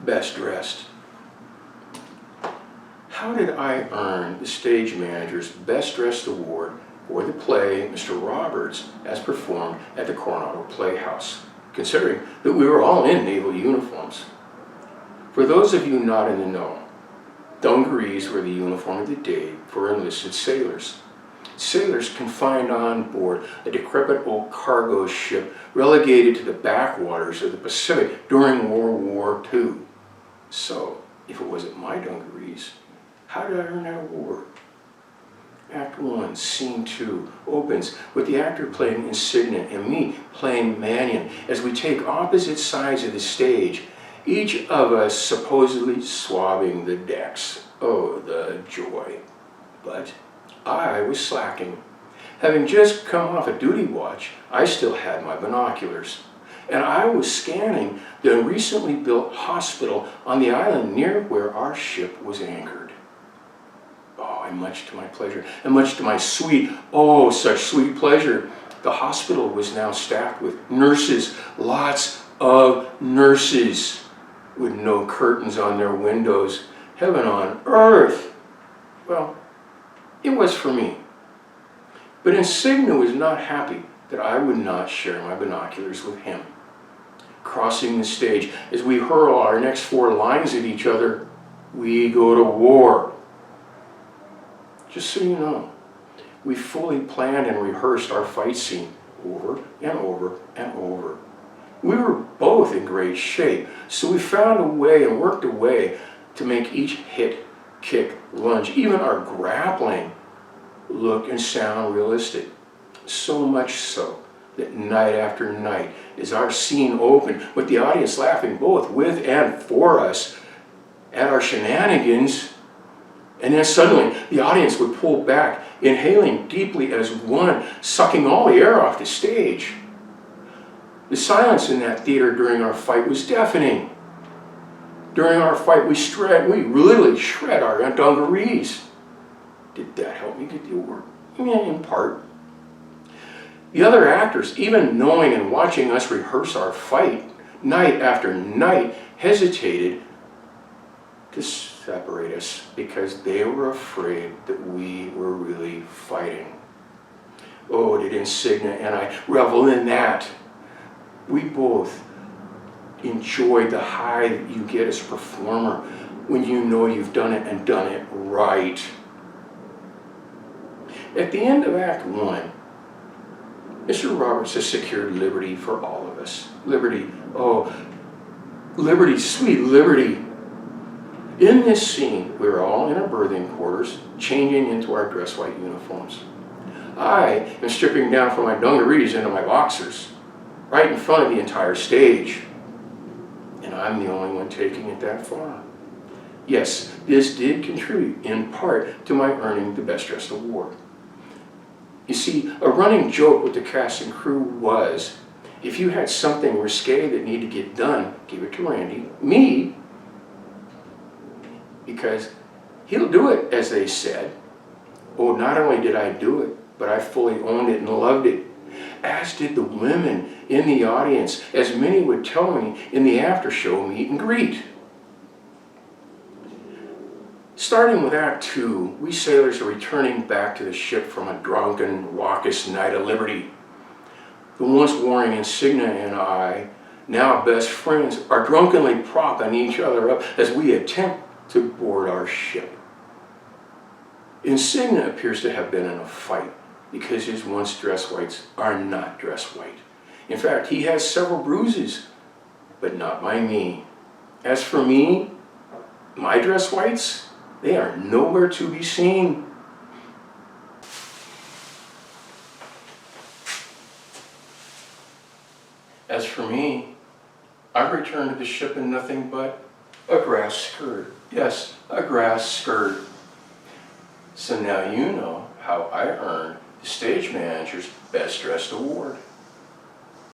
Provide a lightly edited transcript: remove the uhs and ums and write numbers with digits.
Best Dressed. How did I earn the stage manager's Best Dressed award for the play Mr. Roberts as performed at the Coronado Playhouse, considering that we were all in naval uniforms? For those of you not in the know, dungarees were the uniform of the day for enlisted sailors. Sailors confined on board a decrepit old cargo ship relegated to the backwaters of the Pacific during World War II. So, if it wasn't my dungarees, how did I earn that award? Act 1, Scene 2 opens with the actor playing Insignia and me playing Mannion as we take opposite sides of the stage, each of us supposedly swabbing the decks. Oh, the joy. But I was slacking. Having just come off a duty watch, I still had my binoculars, and I was scanning the recently built hospital on the island near where our ship was anchored. Oh, and much to my pleasure, and much to my sweet, oh, such sweet pleasure, the hospital was now staffed with nurses, lots of nurses, with no curtains on their windows. Heaven on earth! Well, it was for me. But Insignia was not happy that I would not share my binoculars with him. Crossing the stage, as we hurl our next 4 lines at each other, we go to war. Just so you know, we fully planned and rehearsed our fight scene over and over and over. We were both in great shape, so we found a way and worked a way to make each hit, kick, lunge, even our grappling, look and sound realistic. So much so that night after night, as our scene opened, with the audience laughing both with and for us at our shenanigans, and then suddenly the audience would pull back, inhaling deeply as one, sucking all the air off the stage. The silence in that theater during our fight was deafening. During our fight, we really shred our dungarees. Did that help me get the award? Yeah, in part. The other actors, even knowing and watching us rehearse our fight, night after night, hesitated to separate us because they were afraid that we were really fighting. Oh, did Insignia and I revel in that. We both enjoyed the high that you get as a performer when you know you've done it and done it right. At the end of Act 1, Mr. Roberts has secured liberty for all of us. Liberty, oh, liberty, sweet liberty. In this scene, we're all in our berthing quarters, changing into our dress white uniforms. I am stripping down from my dungarees into my boxers, right in front of the entire stage. And I'm the only one taking it that far. Yes, this did contribute in part to my earning the Best Dressed award. You see, a running joke with the cast and crew was, if you had something risque that needed to get done, give it to Randy, me, because he'll do it, as they said. Oh, not only did I do it, but I fully owned it and loved it, as did the women in the audience, as many would tell me in the after-show meet and greet. Starting with Act 2, we sailors are returning back to the ship from a drunken, raucous night of liberty. The once warring Insignia and I, now best friends, are drunkenly propping each other up as we attempt to board our ship. Insignia appears to have been in a fight because his once dress whites are not dress white. In fact, he has several bruises, but not by me. As for me, my dress whites, they are nowhere to be seen. As for me, I've returned to the ship in nothing but a grass skirt. Yes, a grass skirt. So now you know how I earned the stage manager's Best Dressed award.